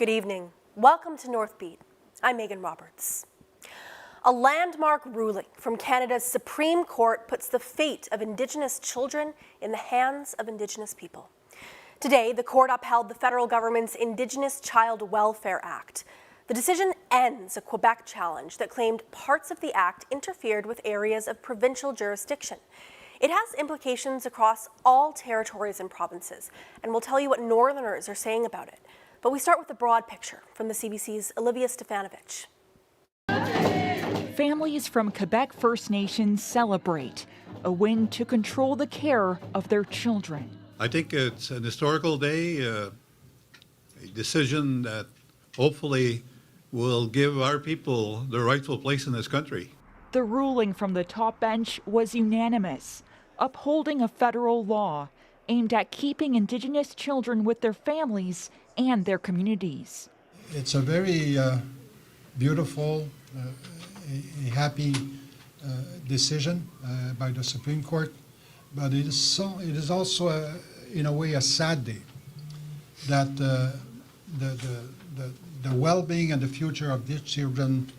Good evening. Welcome to Northbeat. I'm Megan Roberts. A landmark ruling from Canada's Supreme Court puts the fate of Indigenous children in the hands of Indigenous people. Today, the court upheld the federal government's Indigenous Child Welfare Act. The decision ends a Quebec challenge that claimed parts of the act interfered with areas of provincial jurisdiction. It has implications across all territories and provinces, and we'll tell you what Northerners are saying about it. But we start with the broad picture from the CBC's Olivia Stefanovich. Families from Quebec First Nations celebrate a win to control the care of their children. I think it's an historical day, a decision that hopefully will give our people their rightful place in this country. The ruling from the top bench was unanimous, upholding a federal law aimed at keeping Indigenous children with their families and their communities. It's a very beautiful, a happy decision by the Supreme Court, but it is also, in a way, a sad day that the well-being and the future of these children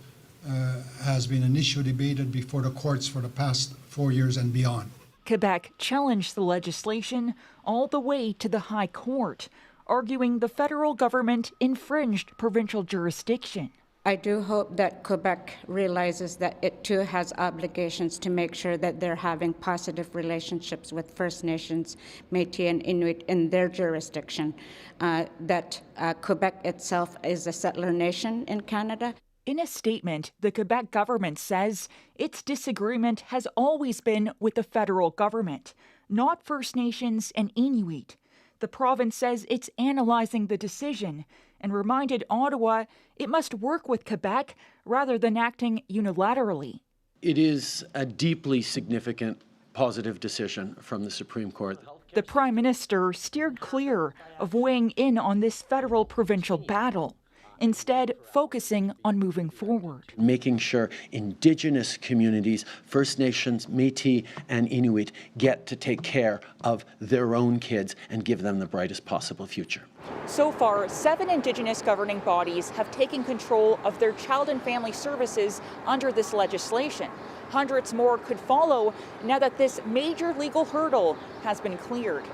has been an issue debated before the courts for the past 4 years and beyond. Quebec challenged the legislation all the way to the High Court, arguing the federal government infringed provincial jurisdiction. I do hope that Quebec realizes that it too has obligations to make sure that they're having positive relationships with First Nations, Métis and Inuit in their jurisdiction, that Quebec itself is a settler nation in Canada. In a statement, the Quebec government says its disagreement has always been with the federal government, not First Nations and Inuit. The province says it's analyzing the decision and reminded Ottawa it must work with Quebec rather than acting unilaterally. It is a deeply significant positive decision from the Supreme Court. The Prime Minister steered clear of weighing in on this federal-provincial battle, instead focusing on moving forward. Making sure Indigenous communities, First Nations, Métis and Inuit get to take care of their own kids and give them the brightest possible future. So far, 7 Indigenous governing bodies have taken control of their child and family services under this legislation. Hundreds more could follow now that this major legal hurdle has been cleared.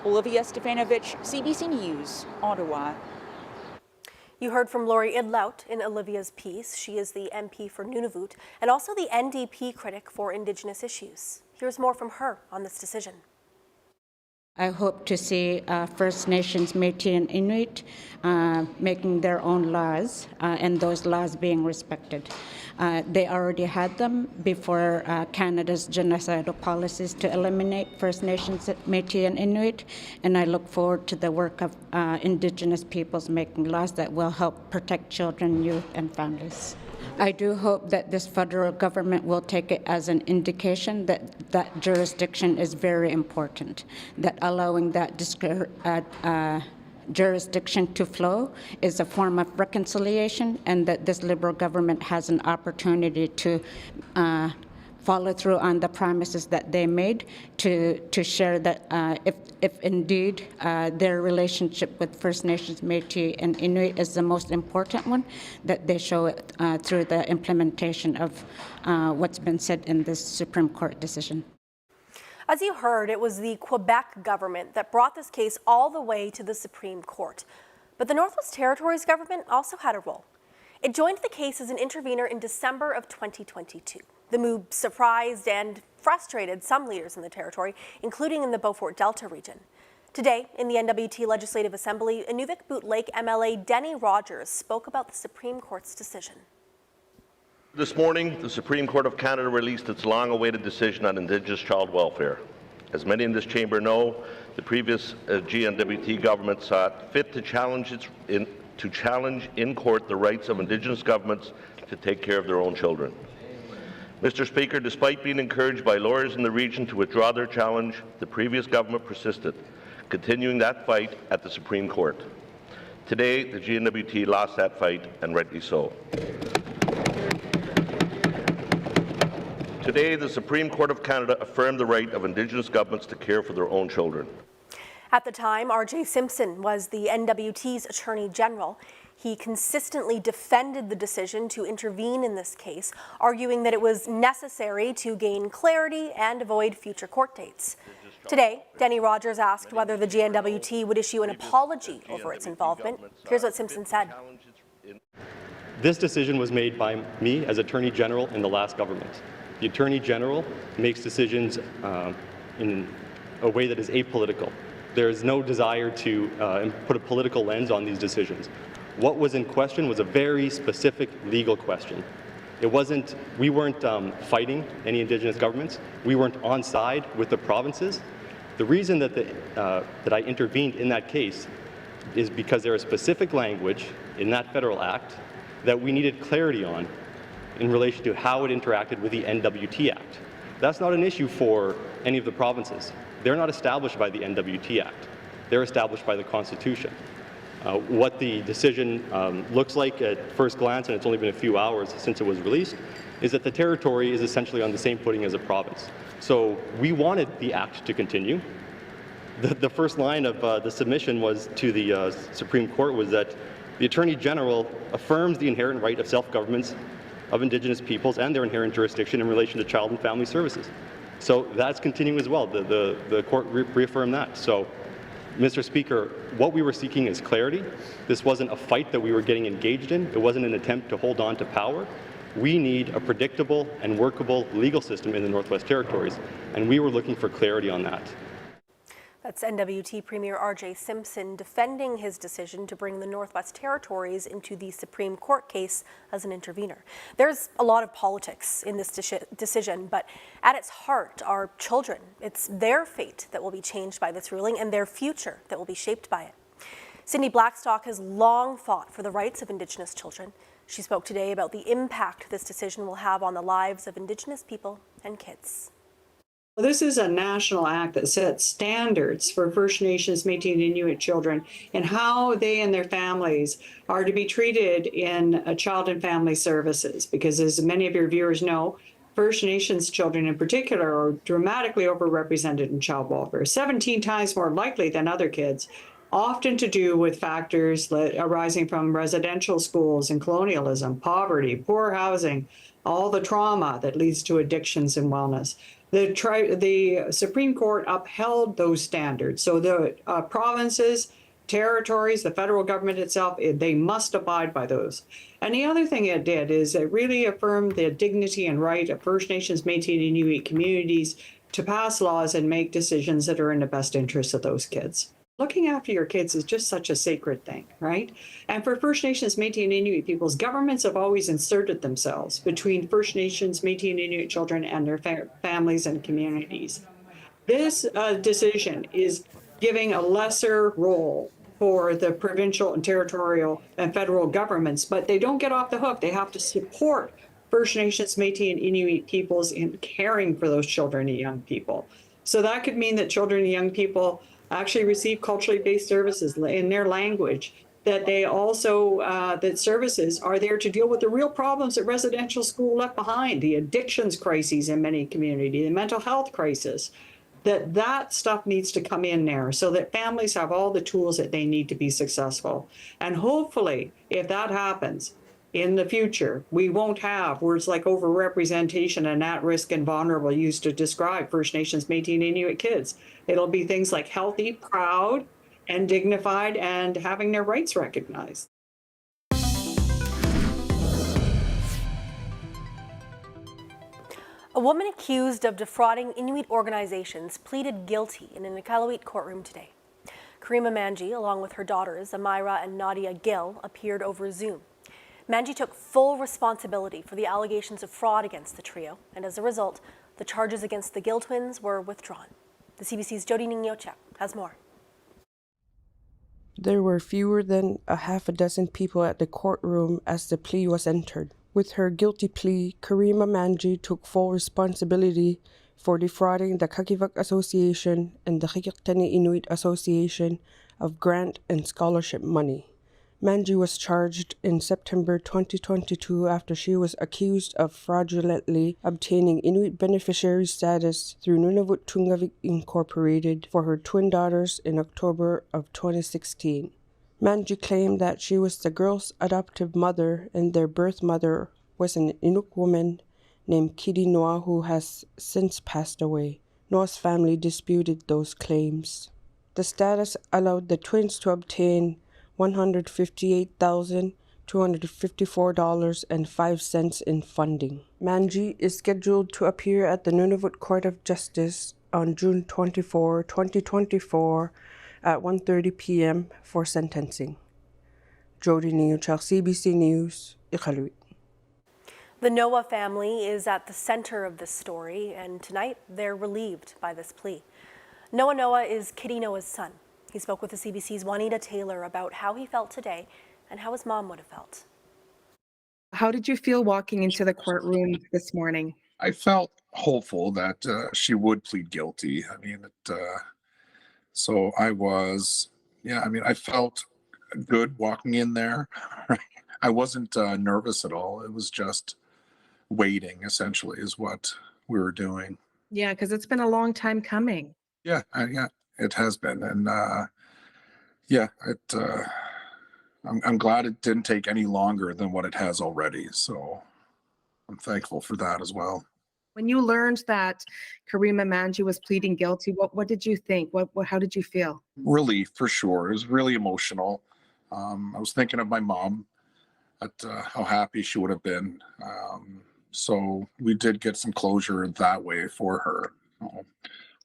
Olivia Stefanovich, CBC News, Ottawa. You heard from Laurie Idlout in Olivia's piece. She is the MP for Nunavut and also the NDP critic for Indigenous issues. Here's more from her on this decision. I hope to see First Nations, Métis and Inuit making their own laws and those laws being respected. They already had them before Canada's genocidal policies to eliminate First Nations, Métis and Inuit, and I look forward to the work of Indigenous peoples making laws that will help protect children, youth and families. I do hope that this federal government will take it as an indication that that jurisdiction is very important, that allowing that jurisdiction to flow is a form of reconciliation, and that this Liberal government has an opportunity to follow through on the promises that they made to share that if indeed their relationship with First Nations, Métis and Inuit is the most important one, that they show it through the implementation of what's been said in this Supreme Court decision. As you heard, it was the Quebec government that brought this case all the way to the Supreme Court. But the Northwest Territories government also had a role. It joined the case as an intervener in December of 2022. The move surprised and frustrated some leaders in the territory, including in the Beaufort Delta region. Today, in the NWT Legislative Assembly, Inuvik Boot Lake MLA Denny Rogers spoke about the Supreme Court's decision. This morning, the Supreme Court of Canada released its long-awaited decision on Indigenous child welfare. As many in this chamber know, the previous GNWT government saw fit to challenge in court the rights of Indigenous governments to take care of their own children. Mr. Speaker, despite being encouraged by lawyers in the region to withdraw their challenge, the previous government persisted, continuing that fight at the Supreme Court. Today, the GNWT lost that fight, and rightly so. Today, the Supreme Court of Canada affirmed the right of Indigenous governments to care for their own children. At the time, R.J. Simpson was the NWT's Attorney General. He consistently defended the decision to intervene in this case, arguing that it was necessary to gain clarity and avoid future court dates. Today, Denny Rogers asked whether the GNWT would issue an apology over its involvement. Here's what Simpson said. This decision was made by me as Attorney General in the last government. The Attorney General makes decisions in a way that is apolitical. There is no desire to put a political lens on these decisions. What was in question was a very specific legal question. We weren't fighting any Indigenous governments. We weren't on side with the provinces. The reason that I intervened in that case is because there is specific language in that federal act that we needed clarity on in relation to how it interacted with the NWT Act. That's not an issue for any of the provinces. They're not established by the NWT Act. They're established by the Constitution. What the decision looks like at first glance, and it's only been a few hours since it was released, is that the territory is essentially on the same footing as a province. So we wanted the act to continue. The first line of the submission was to the Supreme Court was that the Attorney General affirms the inherent right of self-governments of Indigenous peoples and their inherent jurisdiction in relation to child and family services. So that's continuing as well. The court reaffirmed that. So, Mr. Speaker, what we were seeking is clarity. This wasn't a fight that we were getting engaged in. It wasn't an attempt to hold on to power. We need a predictable and workable legal system in the Northwest Territories, and we were looking for clarity on that. That's NWT Premier R.J. Simpson defending his decision to bring the Northwest Territories into the Supreme Court case as an intervener. There's a lot of politics in this decision, but at its heart are children. It's their fate that will be changed by this ruling and their future that will be shaped by it. Cindy Blackstock has long fought for the rights of Indigenous children. She spoke today about the impact this decision will have on the lives of Indigenous people and kids. This is a national act that sets standards for First Nations, Métis, and Inuit children and how they and their families are to be treated in child and family services. Because as many of your viewers know, First Nations children in particular are dramatically overrepresented in child welfare, 17 times more likely than other kids, often to do with factors arising from residential schools and colonialism, poverty, poor housing, all the trauma that leads to addictions and wellness. The Supreme Court upheld those standards. So the provinces, territories, the federal government itself, they must abide by those. And the other thing it did is it really affirmed the dignity and right of First Nations, Métis, and Inuit communities to pass laws and make decisions that are in the best interest of those kids. Looking after your kids is just such a sacred thing, right? And for First Nations, Métis, and Inuit peoples, governments have always inserted themselves between First Nations, Métis, and Inuit children and their families and communities. This decision is giving a lesser role for the provincial and territorial and federal governments, but they don't get off the hook. They have to support First Nations, Métis, and Inuit peoples in caring for those children and young people. So that could mean that children and young people actually receive culturally based services in their language, that they also, that services are there to deal with the real problems that residential school left behind, the addictions crises in many communities, the mental health crisis, that stuff needs to come in there so that families have all the tools that they need to be successful. And hopefully, if that happens, in the future, we won't have words like overrepresentation and at-risk and vulnerable used to describe First Nations, Métis, and Inuit kids. It'll be things like healthy, proud, and dignified, and having their rights recognized. A woman accused of defrauding Inuit organizations pleaded guilty in an Iqaluit courtroom today. Karima Mani, along with her daughters, Amira and Nadia Gill, appeared over Zoom. Mani took full responsibility for the allegations of fraud against the trio, and as a result, the charges against the Gill twins were withdrawn. The CBC's Jody Ningyocha has more. There were fewer than a half a dozen people at the courtroom as the plea was entered. With her guilty plea, Karima Mani took full responsibility for defrauding the Kakivak Association and the Qikiqtani Inuit Association of grant and scholarship money. Manji was charged in September 2022 after she was accused of fraudulently obtaining Inuit beneficiary status through Nunavut Public Inquiry for her twin daughters in October of 2016. Manji claimed that she was the girls' adoptive mother and their birth mother was an Inuk woman named Kidi Noa who has since passed away. Noa's family disputed those claims. The status allowed the twins to obtain $158,254.05 in funding. Manji is scheduled to appear at the Nunavut Court of Justice on June 24, 2024 at 1:30 p.m. for sentencing. Jody Niuchak, CBC News, Iqaluit. The Noah family is at the center of this story, and tonight they're relieved by this plea. Noah is Kitty Noah's son. He spoke with the CBC's Juanita Taylor about how he felt today and how his mom would have felt. How did you feel walking into the courtroom this morning? I felt hopeful that she would plead guilty. I mean, so I was, I felt good walking in there. I wasn't nervous at all. It was just waiting, essentially, is what we were doing. Yeah, because it's been a long time coming. Yeah, it has been. And I'm glad it didn't take any longer than what it has already. So I'm thankful for that as well. When you learned that Karima Mani was pleading guilty, what did you think? How did you feel? Relief, for sure. It was really emotional. I was thinking of my mom, at how happy she would have been. So we did get some closure that way for her.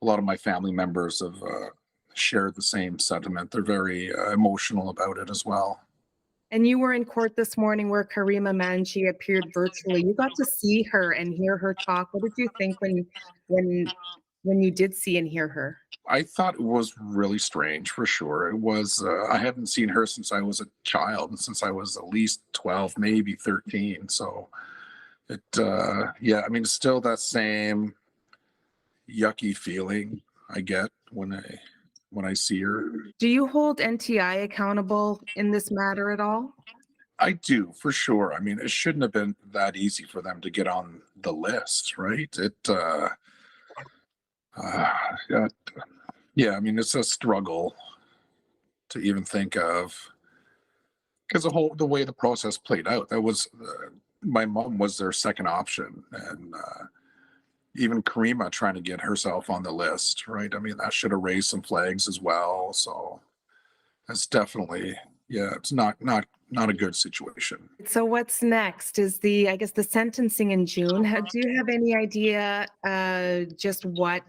A lot of my family members have shared the same sentiment. They're very emotional about it as well. And you were in court this morning where Karima Mani appeared virtually. You got to see her and hear her talk. What did you think when you did see and hear her? I thought it was really strange, for sure. It was, I haven't seen her since I was a child, and since I was at least 12, maybe 13. So it's still that same yucky feeling I get when I see her. Do you hold NTI accountable in this matter at all? I do, for sure. I mean, it shouldn't have been that easy for them to get on the list, right? It's a struggle to even think of, because the way the process played out, that was my mom was their second option, and even Karima trying to get herself on the list, right? I mean, that should have raised some flags as well. So that's definitely, it's not a good situation. So what's next is the sentencing in June. Do you have any idea just what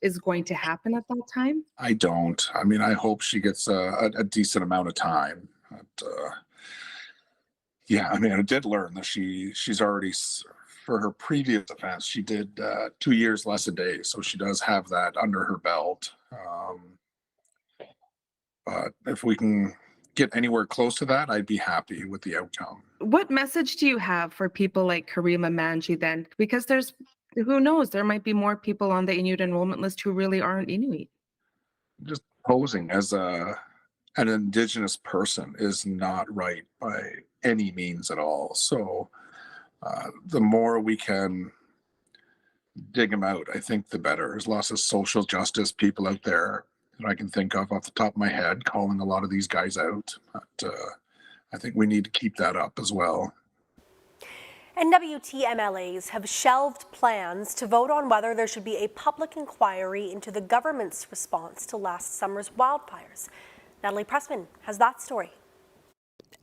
is going to happen at that time? I don't. I mean, I hope she gets a decent amount of time. But, I did learn that she's already, for her previous offense, she did 2 years less a day. So she does have that under her belt. But if we can get anywhere close to that, I'd be happy with the outcome. What message do you have for people like Karima Mani then? Because who knows, there might be more people on the Inuit enrollment list who really aren't Inuit. Just posing as an Indigenous person is not right by any means at all. So the more we can dig them out, I think the better. There's lots of social justice people out there that I can think of off the top of my head calling a lot of these guys out. But I think we need to keep that up as well. NWT MLAs have shelved plans to vote on whether there should be a public inquiry into the government's response to last summer's wildfires. Natalie Pressman has that story.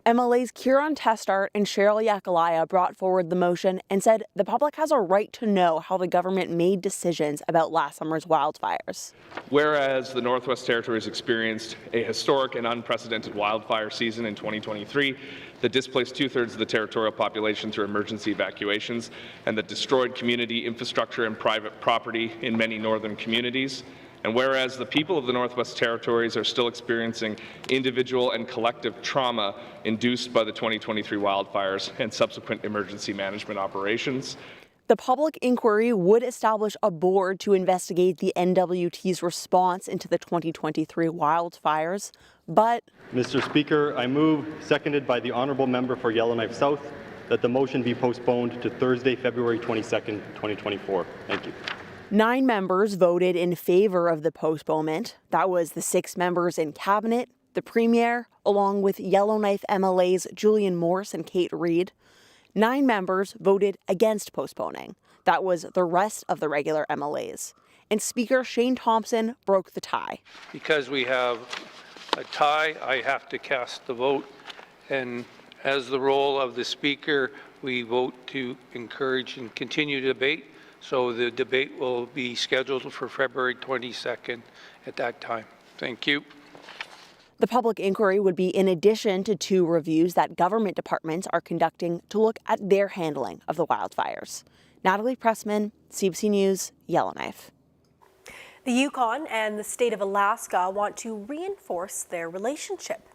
MLAs Kieran Testart and Cheryl Yakalaya brought forward the motion and said the public has a right to know how the government made decisions about last summer's wildfires. Whereas the Northwest Territories experienced a historic and unprecedented wildfire season in 2023 that displaced 2/3 of the territorial population through emergency evacuations and that destroyed community infrastructure and private property in many northern communities. And whereas the people of the Northwest Territories are still experiencing individual and collective trauma induced by the 2023 wildfires and subsequent emergency management operations. The public inquiry would establish a board to investigate the NWT's response into the 2023 wildfires, but Mr. Speaker, I move, seconded by the Honourable Member for Yellowknife South, that the motion be postponed to Thursday, February 22nd, 2024. Thank you. 9 members voted in favor of the postponement. That was the 6 members in Cabinet, the Premier, along with Yellowknife MLAs Julian Morse and Kate Reid. 9 members voted against postponing. That was the rest of the regular MLAs. And Speaker Shane Thompson broke the tie. Because we have a tie, I have to cast the vote. And as the role of the Speaker, we vote to encourage and continue debate. So the debate will be scheduled for February 22nd at that time. Thank you. The public inquiry would be in addition to 2 reviews that government departments are conducting to look at their handling of the wildfires. Natalie Pressman, CBC News, Yellowknife. The Yukon and the state of Alaska want to reinforce their relationship.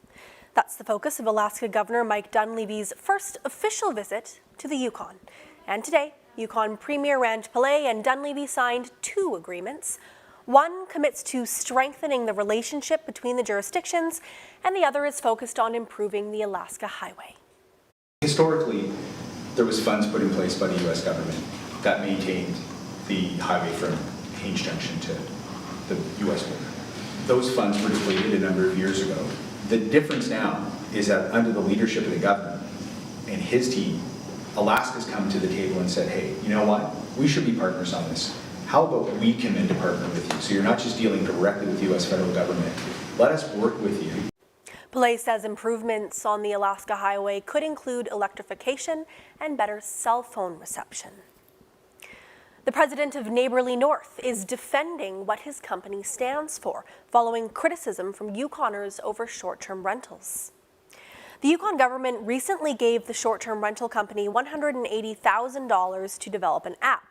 That's the focus of Alaska Governor Mike Dunleavy's first official visit to the Yukon. And today, Yukon Premier Ranj Pillay and Dunleavy signed 2 agreements. One commits to strengthening the relationship between the jurisdictions, and the other is focused on improving the Alaska Highway. Historically, there was funds put in place by the U.S. government that maintained the highway from Haines Junction to the U.S. border. Those funds were depleted a number of years ago. The difference now is that under the leadership of the governor and his team, Alaska's come to the table and said, hey, you know what? We should be partners on this. How about we come in to partner with you? So you're not just dealing directly with the U.S. federal government. Let us work with you. Pillay says improvements on the Alaska Highway could include electrification and better cell phone reception. The president of Neighbourly North is defending what his company stands for, following criticism from Yukoners over short-term rentals. The Yukon government recently gave the short-term rental company $180,000 to develop an app.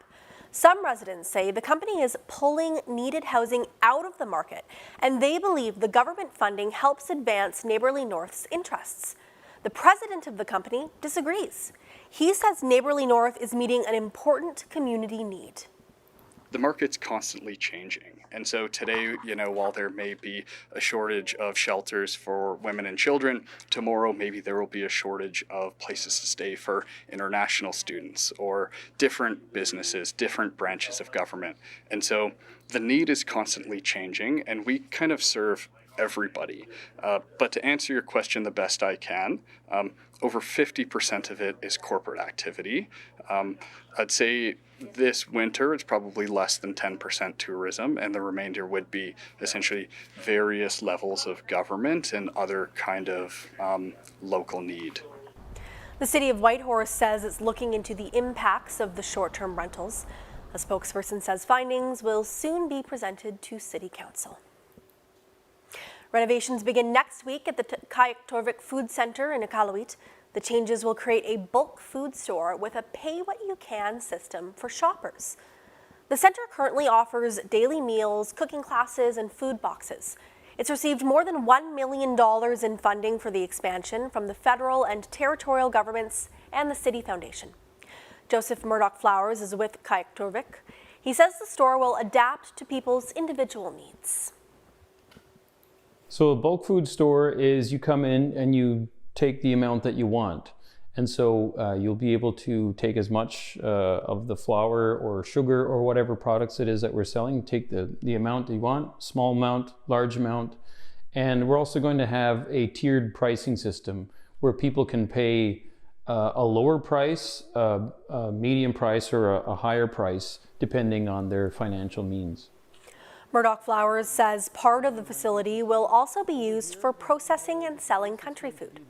Some residents say the company is pulling needed housing out of the market, and they believe the government funding helps advance Neighbourly North's interests. The president of the company disagrees. He says Neighbourly North is meeting an important community need. The market's constantly changing. And so today, while there may be a shortage of shelters for women and children, tomorrow maybe there will be a shortage of places to stay for international students or different businesses, different branches of government. And so the need is constantly changing, and we kind of serve everybody. But to answer your question the best I can, over 50% of it is corporate activity. I'd say this winter it's probably less than 10% tourism, and the remainder would be essentially various levels of government and other kind of local need. The city of Whitehorse says it's looking into the impacts of the short-term rentals. A spokesperson says findings will soon be presented to City Council. Renovations begin next week at the Kayak-Torvik Food Centre in Iqaluit. The changes will create a bulk food store with a pay-what-you-can system for shoppers. The centre currently offers daily meals, cooking classes, and food boxes. It's received more than $1 million in funding for the expansion from the federal and territorial governments and the City Foundation. Joseph Murdoch-Flowers is with Kayak-Torvik. He says the store will adapt to people's individual needs. So a bulk food store is you come in and you take the amount that you want. And so you'll be able to take as much of the flour or sugar or whatever products it is that we're selling, take the amount that you want, small amount, large amount. And we're also going to have a tiered pricing system where people can pay a lower price, a medium price, or a higher price, depending on their financial means. Murdoch-Flowers says part of the facility will also be used for processing and selling country food.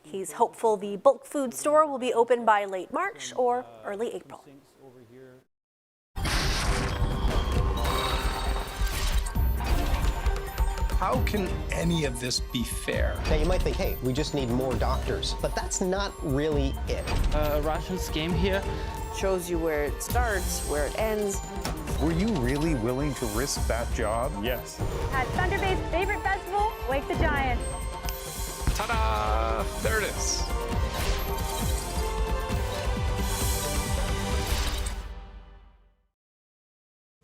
He's hopeful the bulk food store will be open by late March or early April. How can any of this be fair? Now you might think, hey, we just need more doctors, but that's not really it. A ration scheme here shows you where it starts, where it ends. Were you really willing to risk that job? Yes. At Thunder Bay's favorite festival, Wake the Giant. Ta-da! There it is.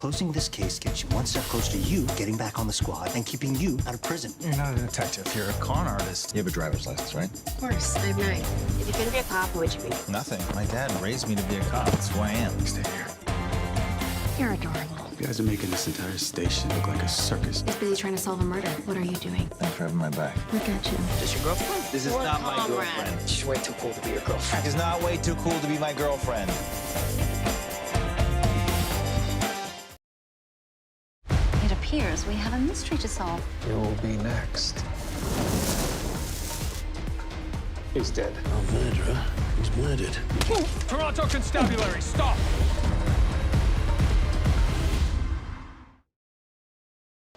Closing this case gets you one step closer to you getting back on the squad and keeping you out of prison. You're not a detective. You're a con artist. You have a driver's license, right? Of course. I'm 9. If you're going to be a cop, what would you be? Nothing. My dad raised me to be a cop. That's who I am. Stay here. You're adorable. You guys are making this entire station look like a circus. He's busy trying to solve a murder. What are you doing? Thanks for having my back. Look at you. Is this your girlfriend? This is not my girlfriend. She's way too cool to be your girlfriend. She's not way too cool to be my girlfriend. It appears we have a mystery to solve. You will be next. He's dead. A murderer was murdered. Toronto Constabulary, stop!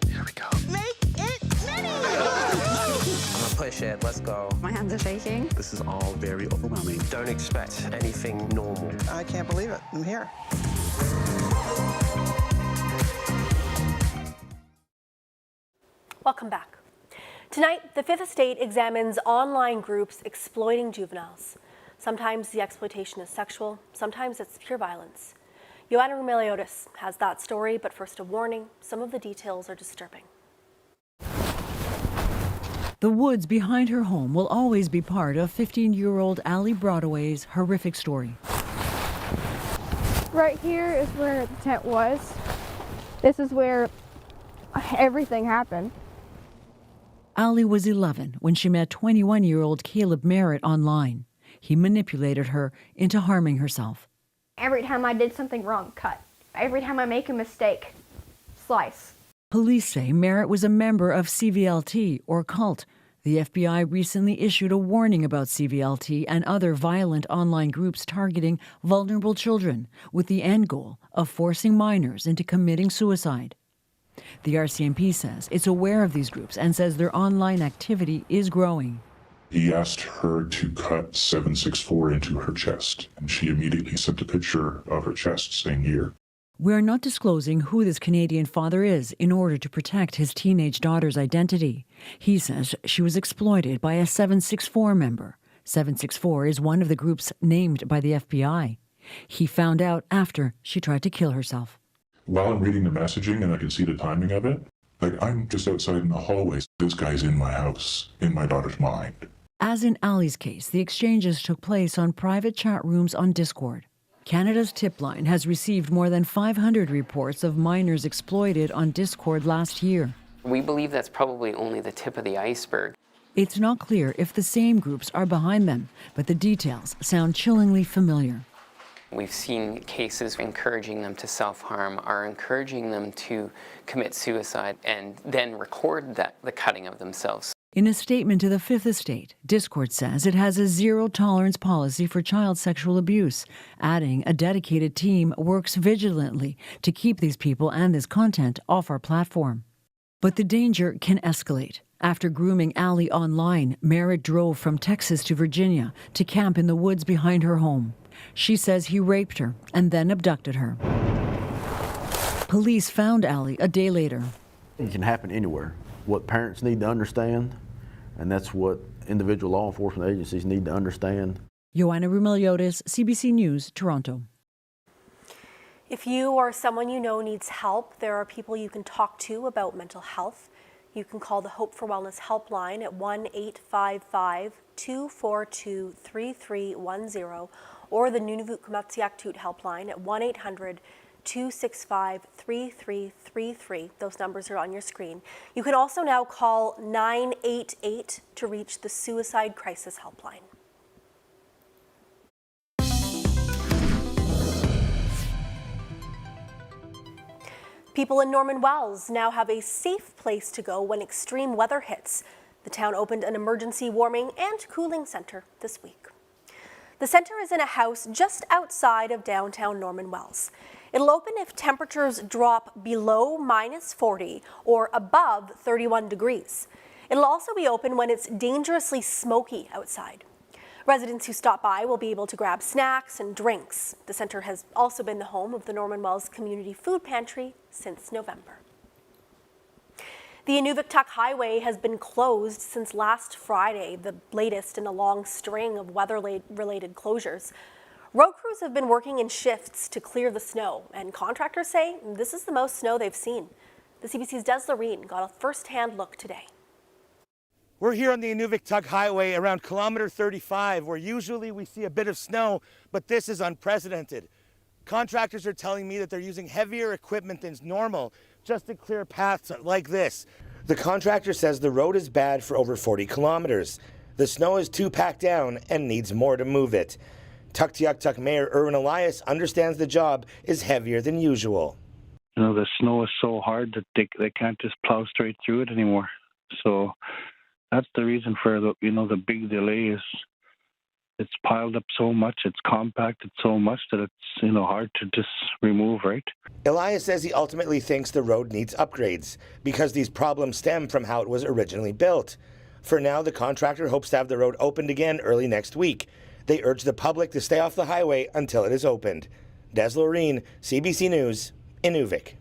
Here we go. Make it mini! I'm gonna push it. Let's go. My hands are shaking. This is all very overwhelming. Don't expect anything normal. I can't believe it. I'm here. Welcome back. Tonight, the Fifth Estate examines online groups exploiting juveniles. Sometimes the exploitation is sexual, sometimes it's pure violence. Joanna Rumeliotis has that story, but first a warning, some of the details are disturbing. The woods behind her home will always be part of 15-year-old Ali Broadway's horrific story. Right here is where the tent was. This is where everything happened. Ali was 11 when she met 21-year-old Caleb Merritt online. He manipulated her into harming herself. Every time I did something wrong, cut. Every time I make a mistake, slice. Police say Merritt was a member of CVLT, or cult. The FBI recently issued a warning about CVLT and other violent online groups targeting vulnerable children, with the end goal of forcing minors into committing suicide. The RCMP says it's aware of these groups and says their online activity is growing. He asked her to cut 764 into her chest, and she immediately sent a picture of her chest saying, "Here." We're not disclosing who this Canadian father is in order to protect his teenage daughter's identity. He says she was exploited by a 764 member. 764 is one of the groups named by the FBI. He found out after she tried to kill herself. While I'm reading the messaging and I can see the timing of it, I'm just outside in the hallway. This guy's in my house, in my daughter's mind. As in Ali's case, the exchanges took place on private chat rooms on Discord. Canada's tip line has received more than 500 reports of minors exploited on Discord last year. We believe that's probably only the tip of the iceberg. It's not clear if the same groups are behind them, but the details sound chillingly familiar. We've seen cases encouraging them to self-harm, are encouraging them to commit suicide, and then record the cutting of themselves. In a statement to the Fifth Estate, Discord says it has a zero-tolerance policy for child sexual abuse, adding a dedicated team works vigilantly to keep these people and this content off our platform. But the danger can escalate. After grooming Ali online, Merritt drove from Texas to Virginia to camp in the woods behind her home. She says he raped her and then abducted her. Police found Ali a day later. It can happen anywhere. What parents need to understand, and that's what individual law enforcement agencies need to understand. Joanna Rumeliotis, CBC News, Toronto. If you or someone you know needs help, there are people you can talk to about mental health. You can call the Hope for Wellness helpline at 1-855-242-3310 or the Nunavut helpline at 1-800-265-3333. Those numbers are on your screen. You can also now call 988 to reach the Suicide Crisis Helpline. People in Norman Wells now have a safe place to go when extreme weather hits. The town opened an emergency warming and cooling center this week. The center is in a house just outside of downtown Norman Wells. It'll open if temperatures drop below -40 or above 31 degrees. It'll also be open when it's dangerously smoky outside. Residents who stop by will be able to grab snacks and drinks. The center has also been the home of the Norman Wells Community Food Pantry since November. The Nunavut Highway has been closed since last Friday, the latest in a long string of weather-related closures. Road crews have been working in shifts to clear the snow, and contractors say this is the most snow they've seen. The CBC's Des Loreen got a first-hand look today. We're here on the NWT Highway around kilometer 35, where usually we see a bit of snow, but this is unprecedented. Contractors are telling me that they're using heavier equipment than normal just to clear paths like this. The contractor says the road is bad for over 40 kilometers. The snow is too packed down and needs more to move it. Tuktoyaktuk Mayor Erwin Elias understands the job is heavier than usual. You know, the snow is so hard that they can't just plow straight through it anymore. So that's the reason for the big delay is it's piled up so much, it's compacted so much that it's hard to just remove, right? Elias says he ultimately thinks the road needs upgrades because these problems stem from how it was originally built. For now, the contractor hopes to have the road opened again early next week. They urge the public to stay off the highway until it is opened. Des Loreen, CBC News, Inuvik.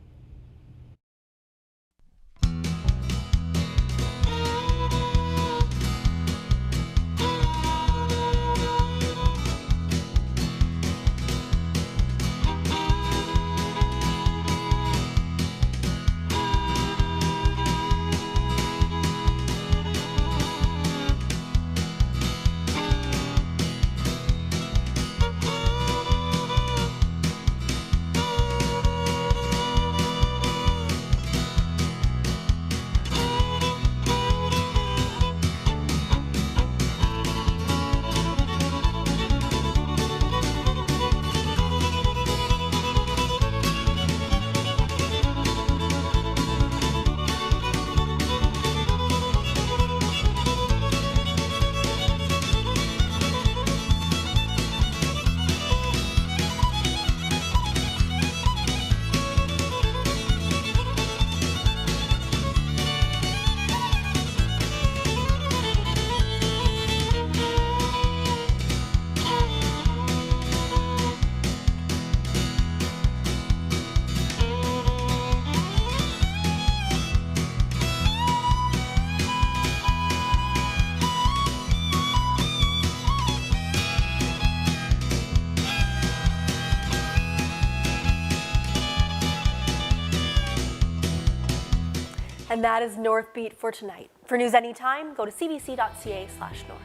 And that is Northbeat for tonight. For news anytime, go to cbc.ca/north.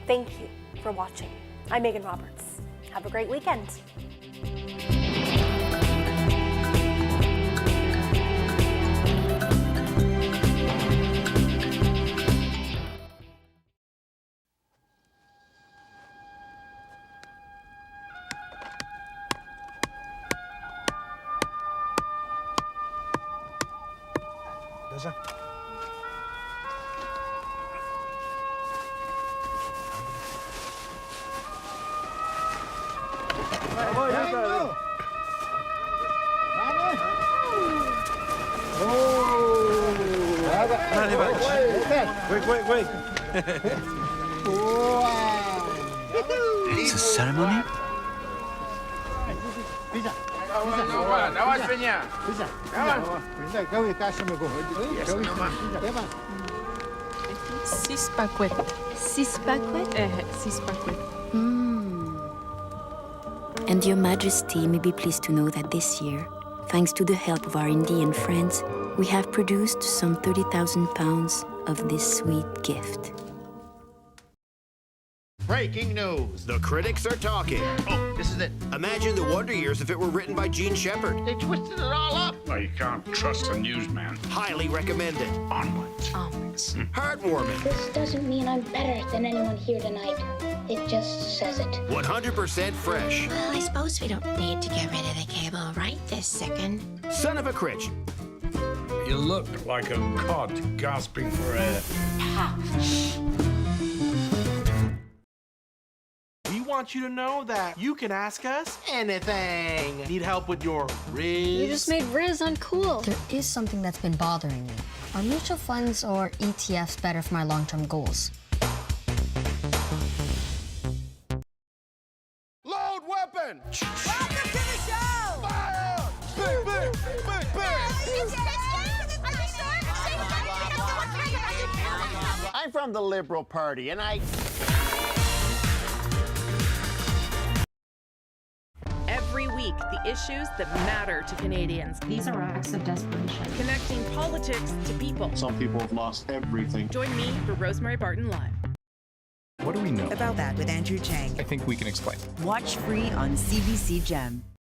Thank you for watching. I'm Megan Roberts. Have a great weekend. Wait. It's a ceremony? And Your Majesty may be pleased to know that this year, thanks to the help of our Indian friends, we have produced some 30,000 pounds of this sweet gift. Breaking news. The critics are talking. Oh, this is it. Imagine the Wonder Years if it were written by Gene Shepard. They twisted it all up. Well, you can't trust a newsman. Highly recommended. Onwards. Heartwarming. This doesn't mean I'm better than anyone here tonight. It just says it. 100% fresh. Well, I suppose we don't need to get rid of the cable right this second. Son of a critch. You look like a cod gasping for air. We want you to know that you can ask us anything. Need help with your Riz? You just made Riz uncool. There is something that's been bothering me. Are mutual funds or ETFs better for my long-term goals? Load weapon! Welcome to the show! Fire! Big! I'm from the Liberal Party, and I... speak the issues that matter to Canadians. These are acts of desperation. Connecting politics to people. Some people have lost everything. Join me for Rosemary Barton Live. What do we know about that with Andrew Chang? I think we can explain. Watch free on CBC Gem.